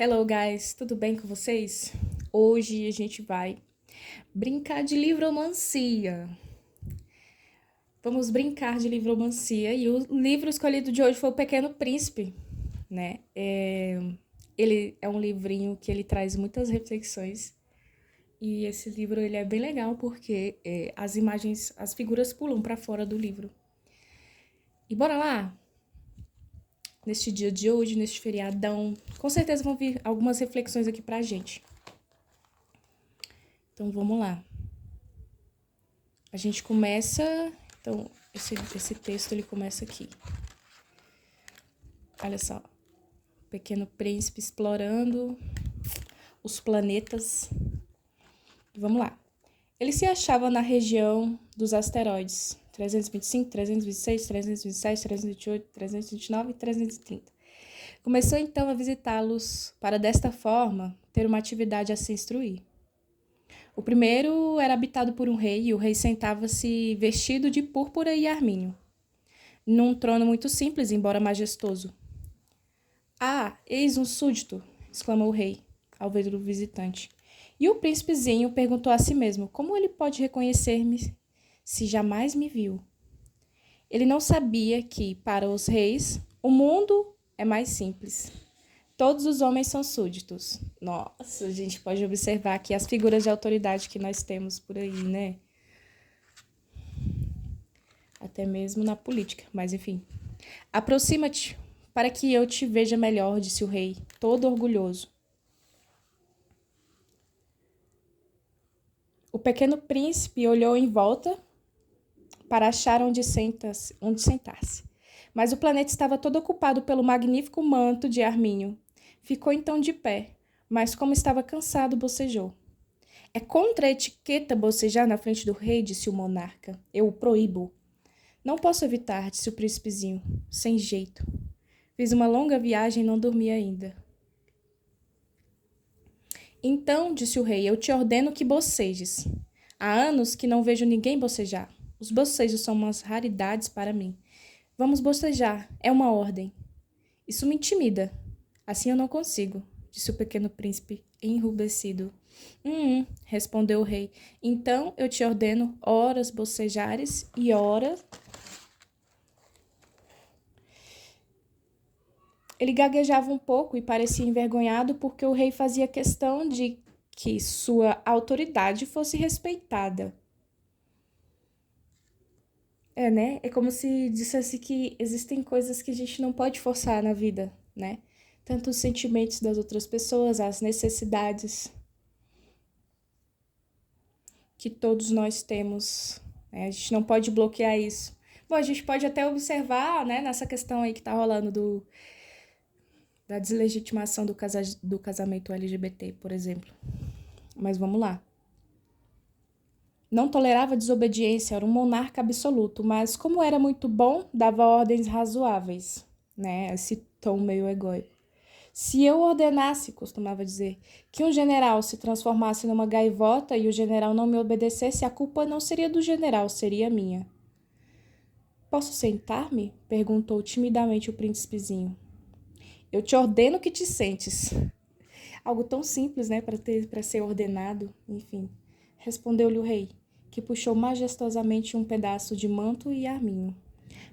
Hello, guys, tudo bem com vocês? Hoje a gente vai brincar de livromancia. Vamos brincar de livromancia e o livro escolhido de hoje foi O Pequeno Príncipe, né? Ele é um livrinho que ele traz muitas reflexões e esse livro ele é bem legal porque as imagens, as figuras pulam para fora do livro. E bora lá! Neste dia de hoje, neste feriadão, com certeza vão vir algumas reflexões aqui pra gente. Então vamos lá. A gente começa, então esse texto ele começa aqui. Olha só, Pequeno Príncipe explorando os planetas. Vamos lá. Ele se achava na região dos asteroides 325, 326, 327, 328, 329 e 330. Começou então a visitá-los para desta forma ter uma atividade a se instruir. O primeiro era habitado por um rei, e o rei sentava-se vestido de púrpura e arminho, num trono muito simples, embora majestoso. Ah, eis um súdito! Exclamou o rei, ao ver o visitante. E o príncipezinho perguntou a si mesmo, como ele pode reconhecer-me se jamais me viu? Ele não sabia que, para os reis, o mundo é mais simples. Todos os homens são súditos. Nossa, a gente pode observar aqui as figuras de autoridade que nós temos por aí, né? Até mesmo na política, mas enfim. Aproxima-te para que eu te veja melhor, disse o rei, todo orgulhoso. O pequeno príncipe olhou em volta para achar onde sentar-se. Mas o planeta estava todo ocupado pelo magnífico manto de arminho. Ficou então de pé, mas como estava cansado, bocejou. É contra a etiqueta bocejar na frente do rei, disse o monarca. Eu o proíbo. Não posso evitar, disse o príncipezinho, sem jeito. Fiz uma longa viagem e não dormi ainda. Então, disse o rei, eu te ordeno que bocejes. Há anos que não vejo ninguém bocejar. Os bocejos são umas raridades para mim. Vamos bocejar, é uma ordem. Isso me intimida. Assim eu não consigo, disse o pequeno príncipe, enrubescido. Respondeu o rei. Então eu te ordeno, horas bocejares e horas... Ele gaguejava um pouco e parecia envergonhado porque o rei fazia questão de que sua autoridade fosse respeitada. Né? É como se dissesse que existem coisas que a gente não pode forçar na vida, né? Tanto os sentimentos das outras pessoas, as necessidades que todos nós temos, né? A gente não pode bloquear isso. Bom, a gente pode até observar, né, nessa questão aí que tá rolando da deslegitimação do casamento LGBT, por exemplo. Mas vamos lá. Não tolerava desobediência, era um monarca absoluto, mas como era muito bom, dava ordens razoáveis, né? Esse tom meio egóico. Se eu ordenasse, costumava dizer, que um general se transformasse numa gaivota e o general não me obedecesse, a culpa não seria do general, seria minha. Posso sentar-me? Perguntou timidamente o príncipezinho. Eu te ordeno que te sentes. Algo tão simples, né, para ser ordenado, enfim. Respondeu-lhe o rei, que puxou majestosamente um pedaço de manto e arminho.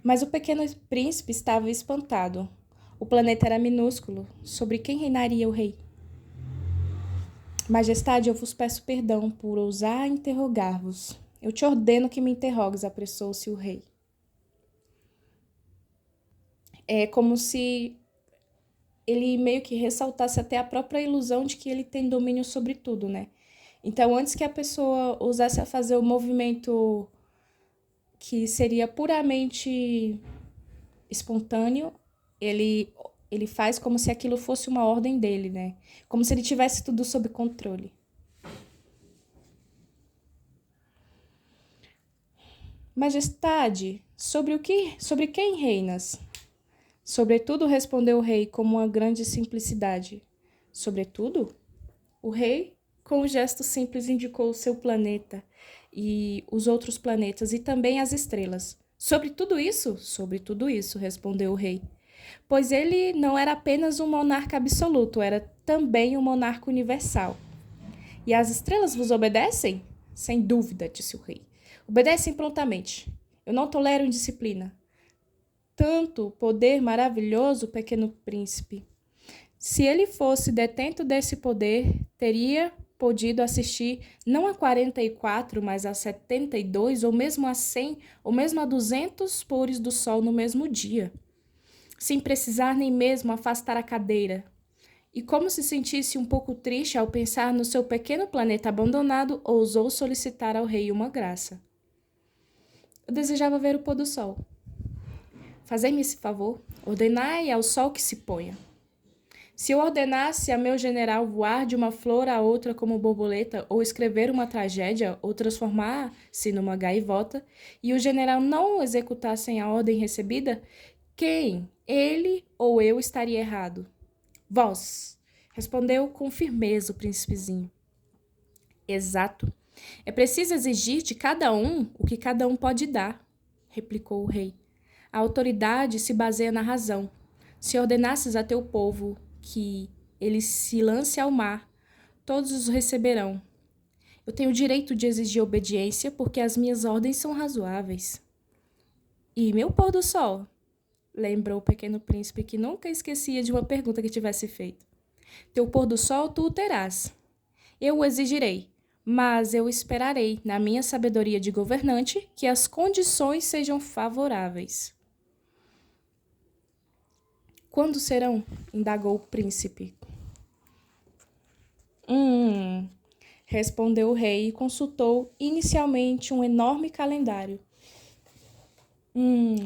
Mas o pequeno príncipe estava espantado. O planeta era minúsculo. Sobre quem reinaria o rei? Majestade, eu vos peço perdão por ousar interrogar-vos. Eu te ordeno que me interrogues, apressou-se o rei. É como se ele meio que ressaltasse até a própria ilusão de que ele tem domínio sobre tudo, né? Então, antes que a pessoa ousasse a fazer o movimento que seria puramente espontâneo, ele faz como se aquilo fosse uma ordem dele, né? Como se ele tivesse tudo sob controle. Majestade, sobre quem reinas? Sobretudo, respondeu o rei com uma grande simplicidade. Sobretudo? O rei, com um gesto simples, indicou o seu planeta e os outros planetas e também as estrelas. Sobre tudo isso? Sobre tudo isso, respondeu o rei. pois ele não era apenas um monarca absoluto, era também um monarca universal. E as estrelas vos obedecem? Sem dúvida, disse o rei. Obedecem prontamente. Eu não tolero indisciplina. Tanto poder maravilhoso, pequeno príncipe. Se ele fosse detento desse poder, teria podido assistir não a 44, mas a 72, ou mesmo a 100, ou mesmo a 200 pôres do sol no mesmo dia, sem precisar nem mesmo afastar a cadeira. E como se sentisse um pouco triste ao pensar no seu pequeno planeta abandonado, ousou solicitar ao rei uma graça. Eu desejava ver o pôr do sol. Fazei-me esse favor, ordenai ao sol que se ponha. Se eu ordenasse a meu general voar de uma flor a outra como borboleta, ou escrever uma tragédia, ou transformar-se numa gaivota, e o general não executassem a ordem recebida, quem, ele ou eu, estaria errado? Vós, respondeu com firmeza o príncipezinho. Exato. É preciso exigir de cada um o que cada um pode dar, replicou o rei. A autoridade se baseia na razão. Se ordenasses a teu povo que ele se lance ao mar, todos os receberão. Eu tenho o direito de exigir obediência porque as minhas ordens são razoáveis. E meu pôr do sol? Lembrou o pequeno príncipe, que nunca esquecia de uma pergunta que tivesse feito. Teu pôr do sol tu o terás. Eu o exigirei, mas eu esperarei, na minha sabedoria de governante, que as condições sejam favoráveis. Quando serão? Indagou o príncipe. Respondeu o rei e consultou inicialmente um enorme calendário.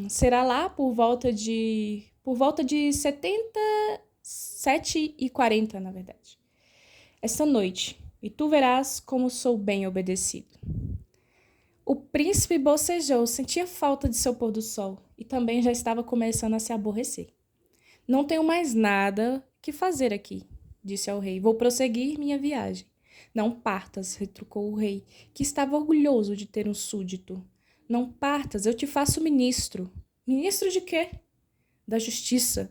Será lá por volta de 7h40, na verdade. Esta noite, e tu verás como sou bem obedecido. O príncipe bocejou, sentia falta de seu pôr do sol e também já estava começando a se aborrecer. Não tenho mais nada que fazer aqui, disse ao rei. Vou prosseguir minha viagem. Não partas, retrucou o rei, que estava orgulhoso de ter um súdito. Não partas, eu te faço ministro. Ministro de quê? Da justiça.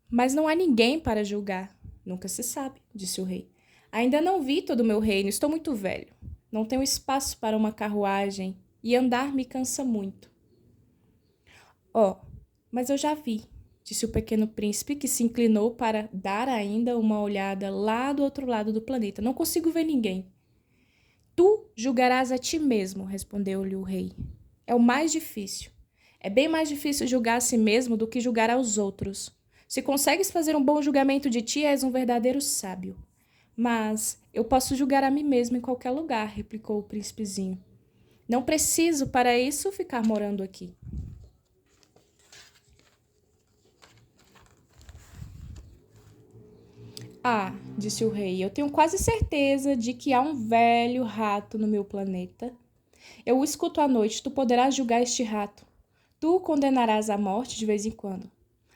Mas não há ninguém para julgar. Nunca se sabe, disse o rei. Ainda não vi todo o meu reino, estou muito velho. Não tenho espaço para uma carruagem e andar me cansa muito. Mas eu já vi, disse o pequeno príncipe, que se inclinou para dar ainda uma olhada lá do outro lado do planeta. Não consigo ver ninguém. Tu julgarás a ti mesmo, respondeu-lhe o rei. É o mais difícil. É bem mais difícil julgar a si mesmo do que julgar aos outros. Se consegues fazer um bom julgamento de ti, és um verdadeiro sábio. Mas eu posso julgar a mim mesmo em qualquer lugar, replicou o príncipezinho. Não preciso para isso ficar morando aqui. Disse o rei, eu tenho quase certeza de que há um velho rato no meu planeta. Eu o escuto à noite, tu poderás julgar este rato. Tu o condenarás à morte de vez em quando.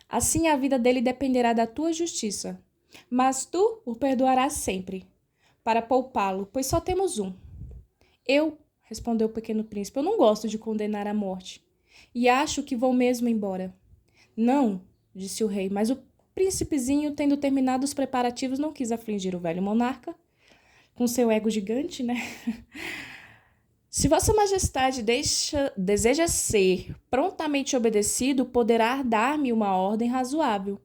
Assim a vida dele dependerá da tua justiça. Mas tu o perdoarás sempre, para poupá-lo, pois só temos um. Eu, respondeu o pequeno príncipe, eu não gosto de condenar à morte. E acho que vou mesmo embora. Não, disse o rei, mas o príncipezinho, tendo terminado os preparativos, não quis afligir o velho monarca, com seu ego gigante, né? Se vossa majestade deseja ser prontamente obedecido, poderá dar-me uma ordem razoável.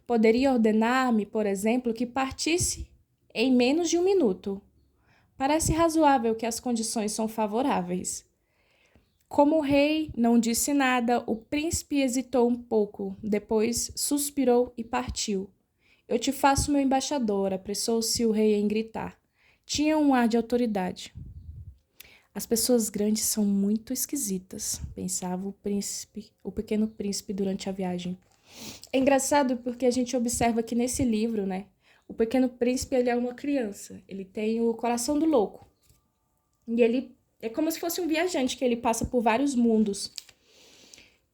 Poderia ordenar-me, por exemplo, que partisse em menos de 1 minuto. Parece razoável que as condições são favoráveis. Como o rei não disse nada, o príncipe hesitou um pouco, depois suspirou e partiu. Eu te faço meu embaixador, apressou-se o rei em gritar. Tinha um ar de autoridade. As pessoas grandes são muito esquisitas, pensava o pequeno príncipe durante a viagem. É engraçado porque a gente observa que nesse livro, né, o pequeno príncipe ele é uma criança, ele tem o coração do louco. E ele é como se fosse um viajante que ele passa por vários mundos.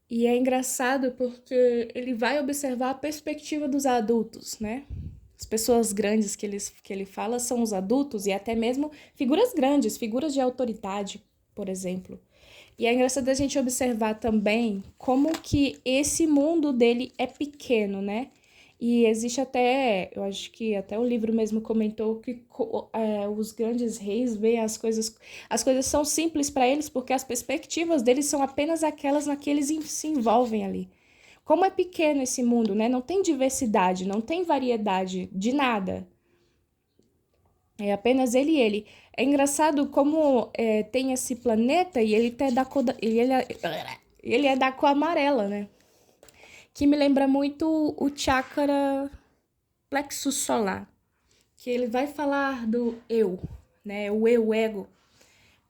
E é engraçado porque ele vai observar a perspectiva dos adultos, né? As pessoas grandes que ele fala são os adultos e até mesmo figuras grandes, figuras de autoridade, por exemplo. E é engraçado a gente observar também como que esse mundo dele é pequeno, né? E existe até, eu acho que até o livro mesmo comentou que os grandes reis veem as coisas são simples para eles porque as perspectivas deles são apenas aquelas na que eles se envolvem ali. Como é pequeno esse mundo, né? Não tem diversidade, não tem variedade de nada. É apenas ele e ele. É engraçado como tem esse planeta e ele, é da cor ele é da cor amarela, né? Que me lembra muito o chakra plexo solar. Que ele vai falar do eu, né? O eu, o ego.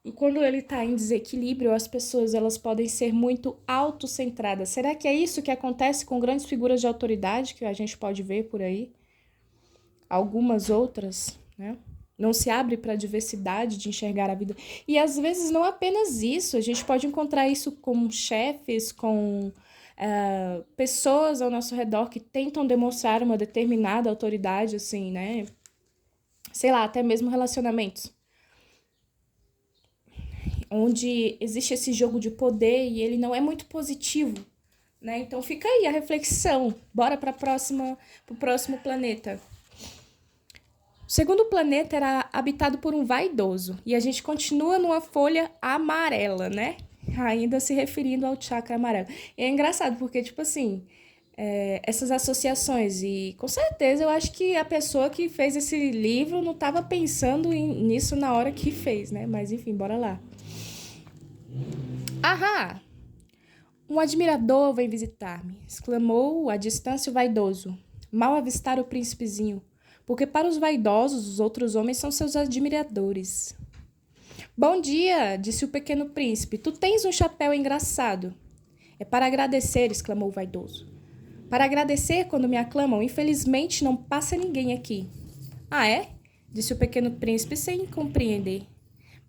E quando ele está em desequilíbrio, as pessoas elas podem ser muito autocentradas. Será que é isso que acontece com grandes figuras de autoridade que a gente pode ver por aí? Algumas outras, né? Não se abre para a diversidade de enxergar a vida. E às vezes não apenas isso, a gente pode encontrar isso com chefes, com pessoas ao nosso redor que tentam demonstrar uma determinada autoridade, assim, né? Sei lá, até mesmo relacionamentos, onde existe esse jogo de poder e ele não é muito positivo, né? Então fica aí a reflexão. Bora para o próximo planeta. O segundo planeta era habitado por um vaidoso. E a gente continua numa folha amarela, né? Ainda se referindo ao chakra amarelo. E é engraçado, porque, tipo assim, essas associações. E com certeza eu acho que a pessoa que fez esse livro não estava pensando nisso na hora que fez, né? Mas enfim, bora lá. Ahá! Um admirador vem visitar-me, exclamou à distância o vaidoso. Mal avistar o príncipezinho, porque para os vaidosos os outros homens são seus admiradores. Bom dia, disse o pequeno príncipe. Tu tens um chapéu engraçado. É para agradecer, exclamou o vaidoso. Para agradecer quando me aclamam, infelizmente não passa ninguém aqui. Ah, é? Disse o pequeno príncipe sem compreender.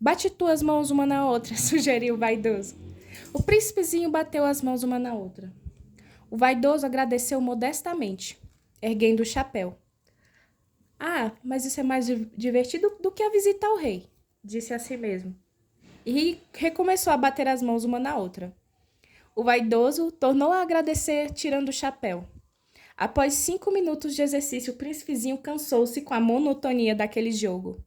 Bate tuas mãos uma na outra, sugeriu o vaidoso. O príncipezinho bateu as mãos uma na outra. O vaidoso agradeceu modestamente, erguendo o chapéu. Ah, mas isso é mais divertido do que a visita ao rei, disse a si mesmo. E recomeçou a bater as mãos uma na outra. O vaidoso tornou a agradecer, tirando o chapéu. Após 5 minutos de exercício, o príncipezinho cansou-se com a monotonia daquele jogo.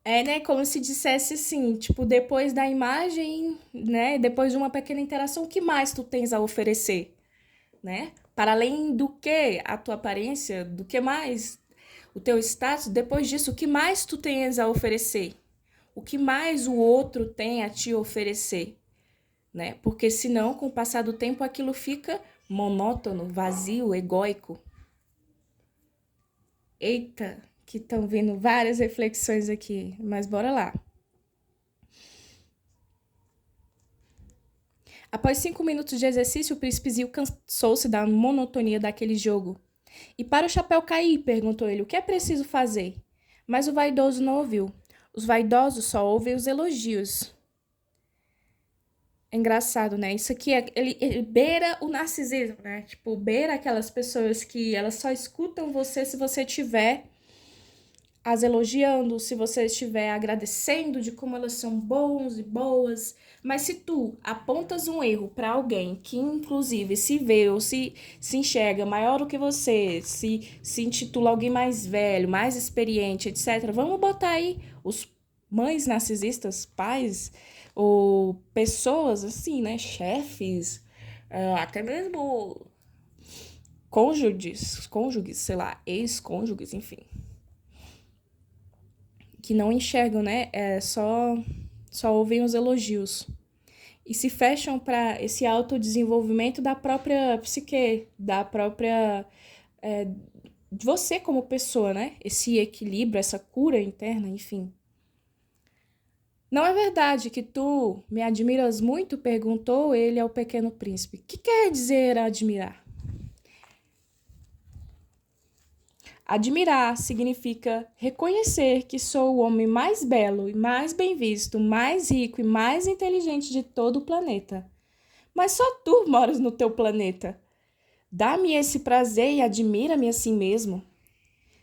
É, né, como se dissesse assim, tipo, depois da imagem, né, depois de uma pequena interação, o que mais tu tens a oferecer, né? Para além do que a tua aparência, do que mais o teu status, depois disso, o que mais tu tens a oferecer? O que mais o outro tem a te oferecer, né? Porque senão, com o passar do tempo, aquilo fica monótono, vazio, egóico. Eita, que estão vindo várias reflexões aqui, mas bora lá. Após 5 minutos de exercício, o príncipezinho cansou-se da monotonia daquele jogo. E para o chapéu cair, perguntou ele, o que é preciso fazer? Mas o vaidoso não ouviu. Os vaidosos só ouvem os elogios. É engraçado, né? Isso aqui, ele beira o narcisismo, né? Tipo, beira aquelas pessoas que elas só escutam você se você tiver as elogiando, se você estiver agradecendo de como elas são bons e boas. Mas se tu apontas um erro para alguém que, inclusive, se vê ou se enxerga maior do que você, se intitula alguém mais velho, mais experiente, etc., vamos botar aí os mães narcisistas, pais ou pessoas assim, né? Chefes, até mesmo cônjuges, sei lá, ex-cônjuges, enfim. Que não enxergam, né? Só ouvem os elogios. E se fecham para esse autodesenvolvimento da própria psique, da própria... de você como pessoa, né? Esse equilíbrio, essa cura interna, enfim. Não é verdade que tu me admiras muito? Perguntou ele ao pequeno príncipe. O que quer dizer admirar? Admirar significa reconhecer que sou o homem mais belo e mais bem visto, mais rico e mais inteligente de todo o planeta. Mas só tu moras no teu planeta. Dá-me esse prazer e admira-me assim mesmo.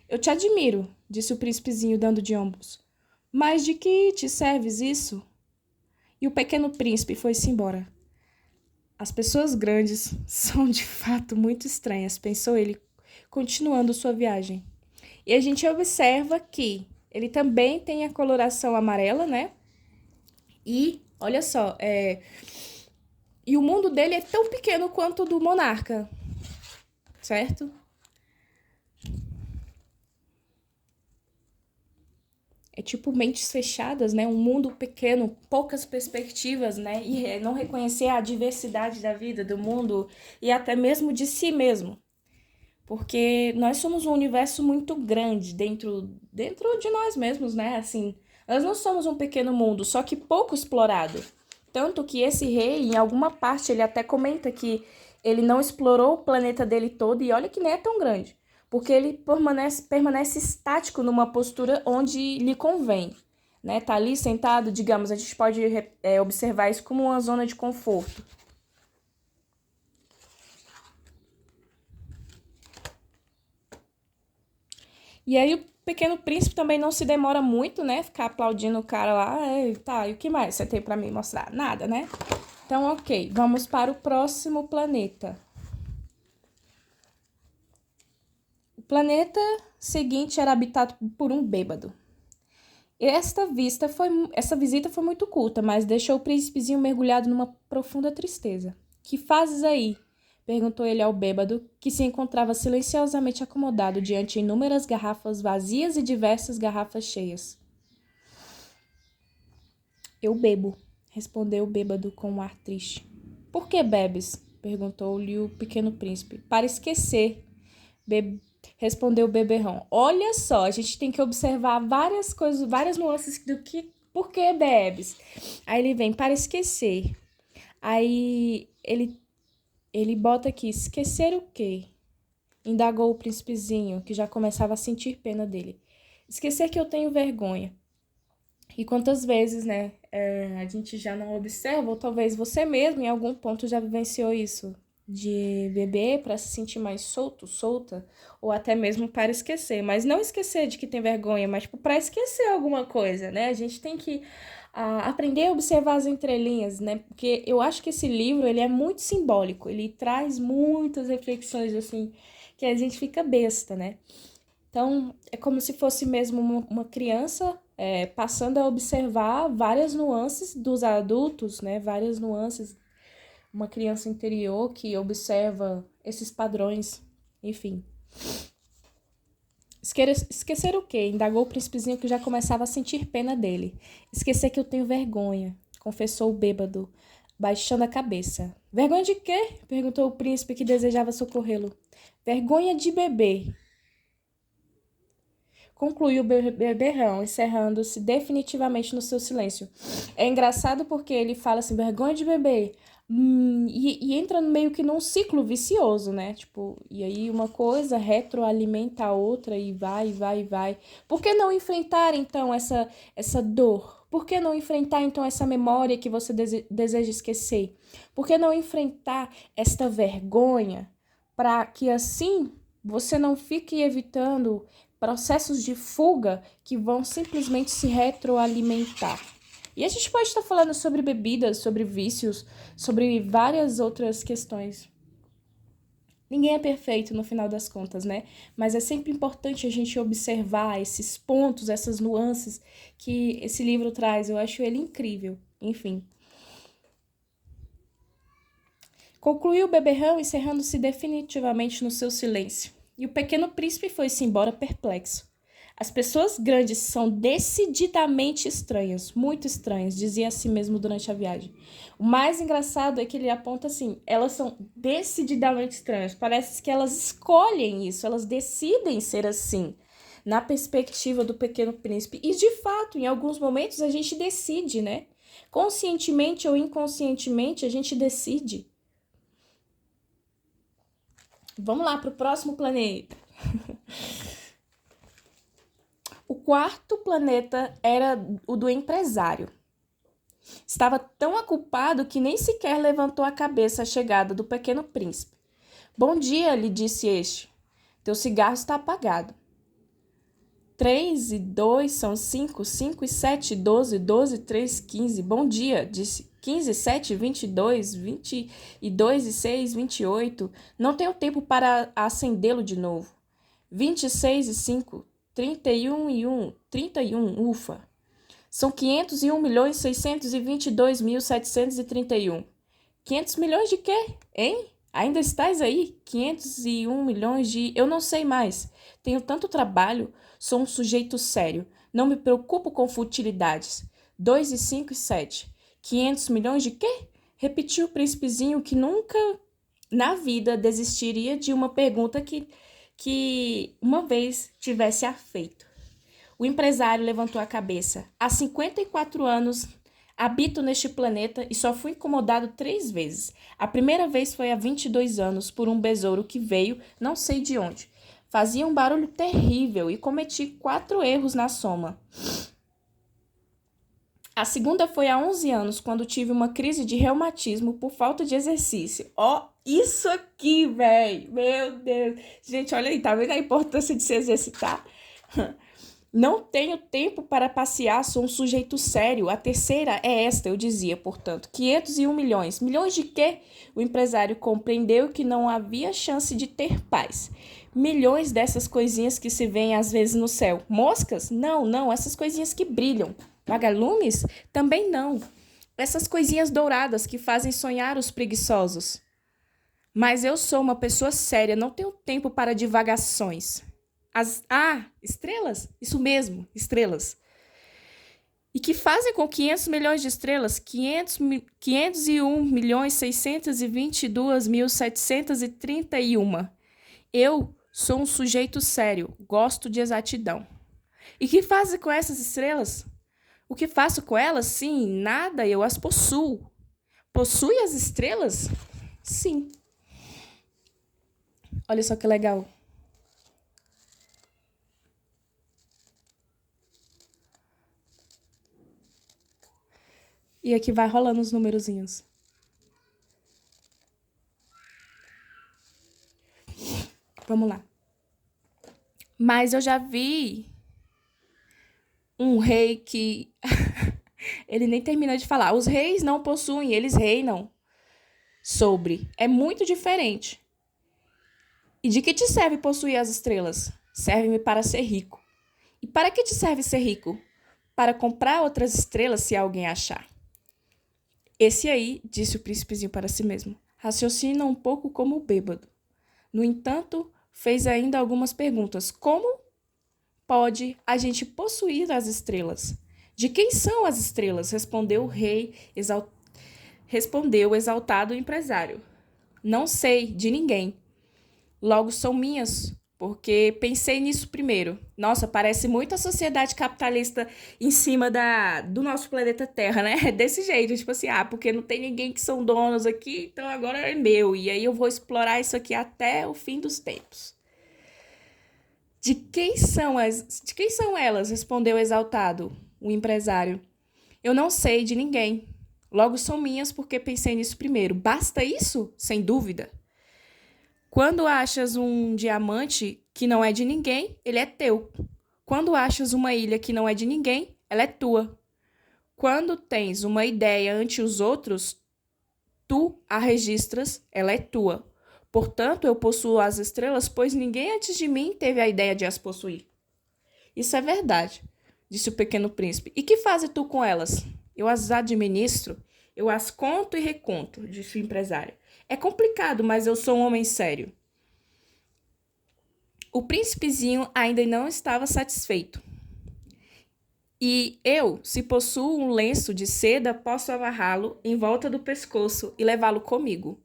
Eu te admiro, disse o príncipezinho dando de ombros. Mas de que te serves isso? E o pequeno príncipe foi-se embora. As pessoas grandes são de fato muito estranhas, pensou ele, continuando sua viagem. E a gente observa que ele também tem a coloração amarela, né? E, olha só, e o mundo dele é tão pequeno quanto o do monarca, certo? É tipo mentes fechadas, né? Um mundo pequeno, poucas perspectivas, né? E não reconhecer a diversidade da vida, do mundo e até mesmo de si mesmo. Porque nós somos um universo muito grande dentro de nós mesmos, né? Assim, nós não somos um pequeno mundo, só que pouco explorado. Tanto que esse rei, em alguma parte, ele até comenta que ele não explorou o planeta dele todo, e olha que nem é tão grande, porque ele permanece estático numa postura onde lhe convém. Né? Tá ali sentado, digamos, a gente pode observar isso como uma zona de conforto. E aí o Pequeno Príncipe também não se demora muito, né? Ficar aplaudindo o cara lá. Tá, e o que mais você tem pra me mostrar? Nada, né? Então, ok. Vamos para o próximo planeta. O planeta seguinte era habitado por um bêbado. Essa visita foi muito curta, mas deixou o príncipezinho mergulhado numa profunda tristeza. Que fazes aí? Perguntou ele ao bêbado, que se encontrava silenciosamente acomodado diante de inúmeras garrafas vazias e diversas garrafas cheias. Eu bebo, respondeu o bêbado com um ar triste. Por que bebes? Perguntou-lhe o pequeno príncipe. Para esquecer, respondeu o beberrão. Olha só, a gente tem que observar várias coisas, várias nuances do que, por que bebes. Aí ele vem, para esquecer. Aí ele bota aqui, esquecer o quê? Indagou o príncipezinho, que já começava a sentir pena dele. Esquecer que eu tenho vergonha. E quantas vezes, né, a gente já não observa, ou talvez você mesmo em algum ponto já vivenciou isso, de beber para se sentir mais solto, solta, ou até mesmo para esquecer. Mas não esquecer de que tem vergonha, mas tipo, para esquecer alguma coisa, né? A gente tem que aprender a observar as entrelinhas, né? Porque eu acho que esse livro, ele é muito simbólico, ele traz muitas reflexões, assim, que a gente fica besta, né? Então, é como se fosse mesmo uma criança passando a observar várias nuances dos adultos, né? Várias nuances. Uma criança interior que observa esses padrões. Enfim. Esquecer o quê? Indagou o príncipezinho que já começava a sentir pena dele. Esquecer que eu tenho vergonha, confessou o bêbado, baixando a cabeça. Vergonha de quê? Perguntou o príncipe que desejava socorrê-lo. Vergonha de beber, concluiu o beberrão, encerrando-se definitivamente no seu silêncio. É engraçado porque ele fala assim, vergonha de beber, e entra meio que num ciclo vicioso, né? Tipo, e aí uma coisa retroalimenta a outra e vai, vai, vai. Por que não enfrentar, então, essa dor? Por que não enfrentar, então, essa memória que você deseja esquecer? Por que não enfrentar esta vergonha para que, assim, você não fique evitando processos de fuga que vão simplesmente se retroalimentar. E a gente pode estar falando sobre bebidas, sobre vícios, sobre várias outras questões. Ninguém é perfeito no final das contas, né? Mas é sempre importante a gente observar esses pontos, essas nuances que esse livro traz. Eu acho ele incrível. Enfim. Concluiu o beberrão, encerrando-se definitivamente no seu silêncio. E o pequeno príncipe foi-se embora perplexo. As pessoas grandes são decididamente estranhas, muito estranhas, dizia a si mesmo durante a viagem. O mais engraçado é que ele aponta assim, elas são decididamente estranhas, parece que elas escolhem isso, elas decidem ser assim, na perspectiva do pequeno príncipe. E de fato, em alguns momentos a gente decide, né? Conscientemente ou inconscientemente a gente decide. Vamos lá para o próximo planeta. O quarto planeta era o do empresário. Estava tão ocupado que nem sequer levantou a cabeça à chegada do pequeno príncipe. Bom dia, lhe disse este. Teu cigarro está apagado. 3 e 2 são 5, 5 e 7, 12, 12 e 3, 15. Bom dia, disse. 15, 7, 22, 22 e 6, 28. Não tenho tempo para acendê-lo de novo. 26 e 5, 31 e 1, 31, ufa. São 501.622.731. 500 milhões de quê? Hein? Ainda estás aí? 501 milhões de... Eu não sei mais. Tenho tanto trabalho. Sou um sujeito sério. Não me preocupo com futilidades. 2 e 5 e 7. 500 milhões de quê? Repetiu o príncipezinho que nunca na vida desistiria de uma pergunta que uma vez tivesse a feito. O empresário levantou a cabeça. Há 54 anos habito neste planeta e só fui incomodado 3 vezes. A primeira vez foi há 22 anos por um besouro que veio, não sei de onde. Fazia um barulho terrível e cometi 4 erros na soma. A segunda foi há 11 anos, quando tive uma crise de reumatismo por falta de exercício. Ó, isso aqui, velho! Meu Deus! Gente, olha aí, tá vendo a importância de se exercitar? Não tenho tempo para passear, sou um sujeito sério. A terceira é esta, eu dizia, portanto, 501 milhões. Milhões de quê? O empresário compreendeu que não havia chance de ter paz. Milhões dessas coisinhas que se veem às vezes no céu. Moscas? Não, essas coisinhas que brilham. Vagalumes? Também não. Essas coisinhas douradas que fazem sonhar os preguiçosos. Mas eu sou uma pessoa séria, não tenho tempo para divagações. Estrelas? Isso mesmo, estrelas. E que fazem com 500 milhões de estrelas? 501.622.731. Eu sou um sujeito sério, gosto de exatidão. E que fazem com essas estrelas? O que faço com elas? Sim, nada, eu as possuo. Possui as estrelas? Sim. Olha só que legal. E aqui vai rolando os numerozinhos. Vamos lá. Mas eu já vi um rei que... ele nem termina de falar. Os reis não possuem, eles reinam sobre. É muito diferente. E de que te serve possuir as estrelas? Serve-me para ser rico. E para que te serve ser rico? Para comprar outras estrelas se alguém achar. Esse aí, disse o príncipezinho para si mesmo, raciocina um pouco como o bêbado. No entanto, fez ainda algumas perguntas. Como pode a gente possuir as estrelas? De quem são as estrelas? Respondeu o rei, respondeu o exaltado empresário. Não sei, de ninguém. Logo são minhas, porque pensei nisso primeiro. Nossa, parece muito a sociedade capitalista em cima do nosso planeta Terra, né? Desse jeito, tipo assim, porque não tem ninguém que são donos aqui, então agora é meu. E aí eu vou explorar isso aqui até o fim dos tempos. De quem são elas? Respondeu exaltado o empresário. Eu não sei de ninguém. Logo são minhas porque pensei nisso primeiro. Basta isso? Sem dúvida. Quando achas um diamante que não é de ninguém, ele é teu. Quando achas uma ilha que não é de ninguém, ela é tua. Quando tens uma ideia ante os outros, tu a registras, ela é tua. Portanto, eu possuo as estrelas, pois ninguém antes de mim teve a ideia de as possuir. Isso é verdade, disse o pequeno príncipe. E que fazes tu com elas? Eu as administro, eu as conto e reconto, disse o empresário. É complicado, mas eu sou um homem sério. O príncipezinho ainda não estava satisfeito. E eu, se possuo um lenço de seda, posso amarrá-lo em volta do pescoço e levá-lo comigo.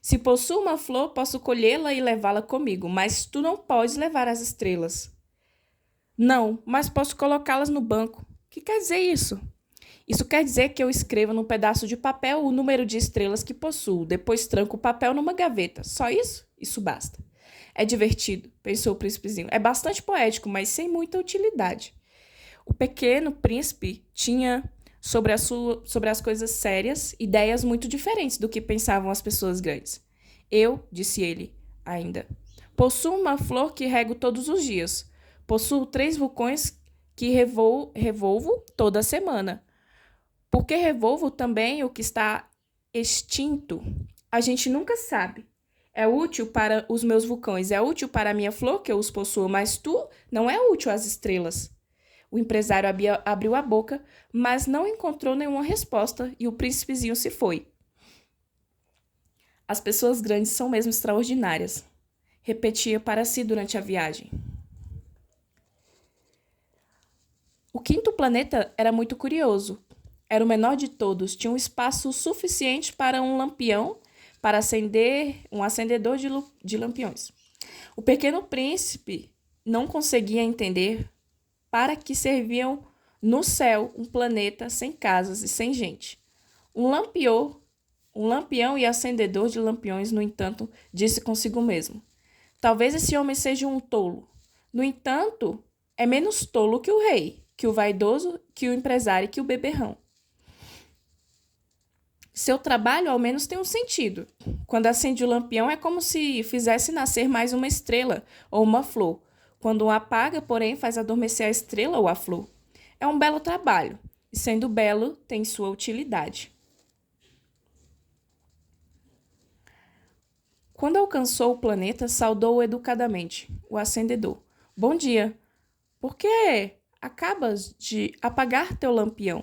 Se possuo uma flor, posso colhê-la e levá-la comigo, mas tu não podes levar as estrelas. Não, mas posso colocá-las no banco. O que quer dizer isso? Isso quer dizer que eu escrevo num pedaço de papel o número de estrelas que possuo, depois tranco o papel numa gaveta. Só isso? Isso basta. É divertido, pensou o príncipezinho. É bastante poético, mas sem muita utilidade. O pequeno príncipe tinha, sobre as coisas sérias, ideias muito diferentes do que pensavam as pessoas grandes. Eu, disse ele ainda, possuo uma flor que rego todos os dias. Possuo 3 vulcões que revolvo toda semana. Por que revolvo também o que está extinto? A gente nunca sabe. É útil para os meus vulcões, é útil para a minha flor, que eu os possuo, mas tu não é útil às estrelas. O empresário abriu a boca, mas não encontrou nenhuma resposta e o príncipezinho se foi. As pessoas grandes são mesmo extraordinárias, repetia para si durante a viagem. O 5º planeta era muito curioso. Era o menor de todos, tinha um espaço suficiente para um lampião, para acender um acendedor de lampiões. O pequeno príncipe não conseguia entender para que serviam no céu um planeta sem casas e sem gente. Um lampião e acendedor de lampiões, no entanto, disse consigo mesmo: talvez esse homem seja um tolo. No entanto, é menos tolo que o rei, que o vaidoso, que o empresário e que o beberrão. Seu trabalho, ao menos, tem um sentido. Quando acende o lampião, é como se fizesse nascer mais uma estrela ou uma flor. Quando o apaga, porém, faz adormecer a estrela ou a flor. É um belo trabalho, e sendo belo, tem sua utilidade. Quando alcançou o planeta, saudou-o educadamente, o acendedor. Bom dia. Por que acabas de apagar teu lampião?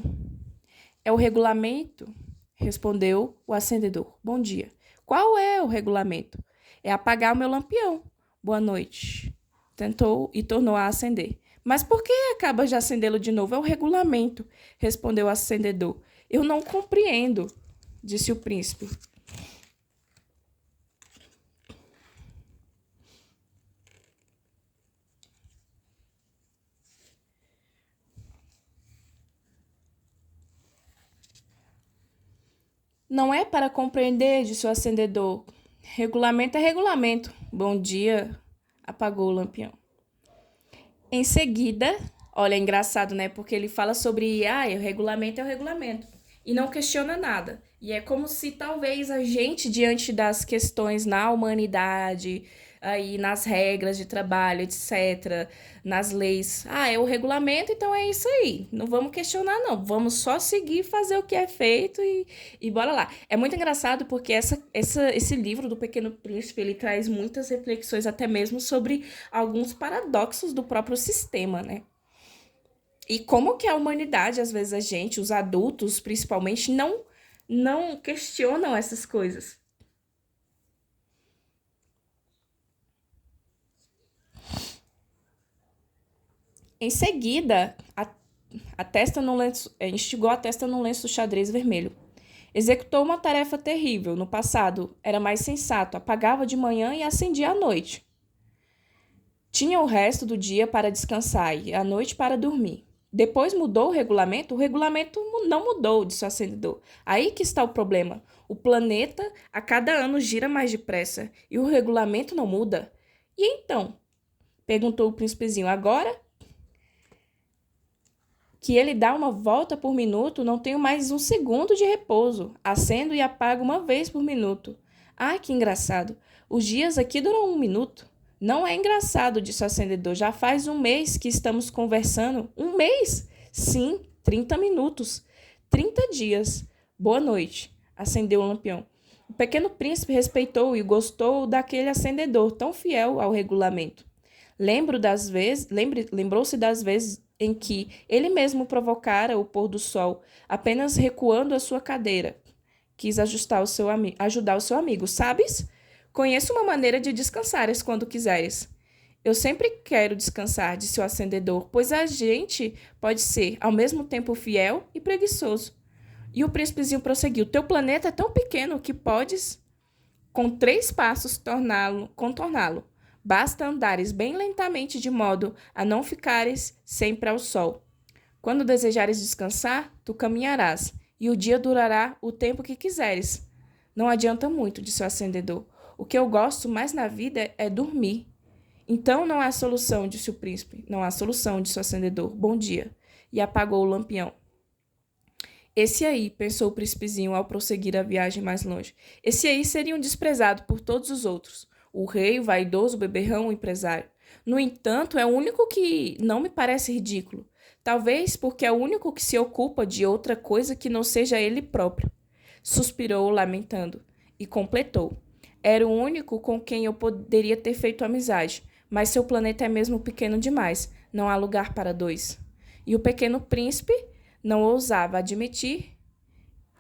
É o regulamento, respondeu o acendedor. Bom dia. Qual é o regulamento? É apagar o meu lampião. Boa noite. Tentou e tornou a acender. Mas por que acabas de acendê-lo de novo? É o regulamento, respondeu o acendedor. Eu não compreendo, disse o príncipe. Não é para compreender, disse o acendedor. Regulamento é regulamento. Bom dia, apagou o lampião. Em seguida, olha, é engraçado, né? Porque ele fala sobre, o regulamento é o regulamento. E não questiona nada. E é como se talvez a gente, diante das questões na humanidade, aí nas regras de trabalho, etc., nas leis, é o regulamento, então é isso aí. Não vamos questionar, não. Vamos só seguir, fazer o que é feito e bora lá. É muito engraçado porque esse livro do Pequeno Príncipe, ele traz muitas reflexões até mesmo sobre alguns paradoxos do próprio sistema, né? E como que a humanidade, às vezes a gente, os adultos principalmente, não questionam essas coisas. Em seguida, instigou a testa num lenço xadrez vermelho. Executou uma tarefa terrível. No passado, era mais sensato, apagava de manhã e acendia à noite. Tinha o resto do dia para descansar e à noite para dormir. Depois mudou o regulamento não mudou, disse o acendedor. Aí que está o problema. O planeta a cada ano gira mais depressa e o regulamento não muda. E então? Perguntou o príncipezinho. Agora que ele dá uma volta por minuto, não tenho mais um segundo de repouso. Acendo e apago uma vez por minuto. Ah, que engraçado. Os dias aqui duram 1 minuto. Não é engraçado, disse o acendedor. Já faz 1 mês que estamos conversando. 1 mês? Sim, 30 minutos. 30 dias. Boa noite. Acendeu o lampião. O pequeno príncipe respeitou e gostou daquele acendedor tão fiel ao regulamento. Lembrou-se das vezes em que ele mesmo provocara o pôr do sol, apenas recuando a sua cadeira. Quis ajudar o seu amigo. Sabes? Conheço uma maneira de descansares quando quiseres. Eu sempre quero descansar, disse o acendedor, pois a gente pode ser, ao mesmo tempo, fiel e preguiçoso. E o príncipezinho prosseguiu. Teu planeta é tão pequeno que podes, com 3 passos, contorná-lo. Basta andares bem lentamente de modo a não ficares sempre ao sol. Quando desejares descansar, tu caminharás, e o dia durará o tempo que quiseres. Não adianta muito, disse o acendedor. O que eu gosto mais na vida é dormir. Então não há solução, disse o príncipe. Não há solução, disse o acendedor. Bom dia. E apagou o lampião. Esse aí, pensou o príncipezinho ao prosseguir a viagem mais longe. Esse aí seria um desprezado por todos os outros. O rei, o vaidoso, o beberrão, o empresário. No entanto, é o único que não me parece ridículo. Talvez porque é o único que se ocupa de outra coisa que não seja ele próprio. Suspirou, lamentando, e completou. Era o único com quem eu poderia ter feito amizade, mas seu planeta é mesmo pequeno demais, não há lugar para dois. E o pequeno príncipe não ousava admitir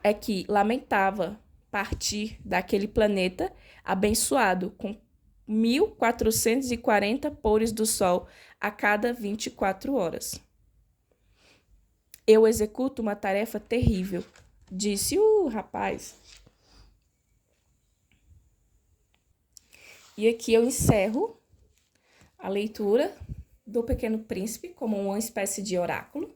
é que lamentava partir daquele planeta abençoado com 1440 pores do sol a cada 24 horas. Eu executo uma tarefa terrível, disse o rapaz. E aqui eu encerro a leitura do Pequeno Príncipe como uma espécie de oráculo.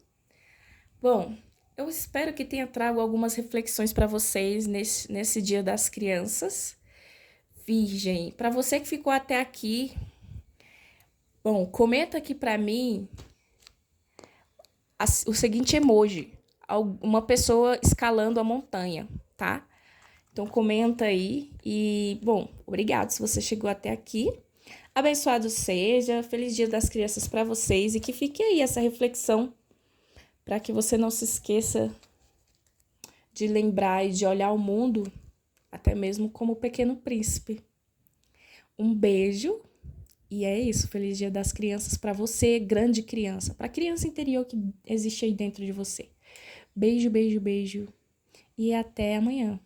Bom, eu espero que tenha trago algumas reflexões para vocês nesse Dia das Crianças. Virgem, para você que ficou até aqui, bom, comenta aqui para mim o seguinte emoji, uma pessoa escalando a montanha, tá? Então comenta aí e, bom, obrigado se você chegou até aqui. Abençoado seja, feliz Dia das Crianças para vocês e que fique aí essa reflexão para que você não se esqueça de lembrar e de olhar o mundo até mesmo como o Pequeno Príncipe. Um beijo e é isso, feliz Dia das Crianças para você, grande criança, para a criança interior que existe aí dentro de você. Beijo, beijo, beijo e até amanhã.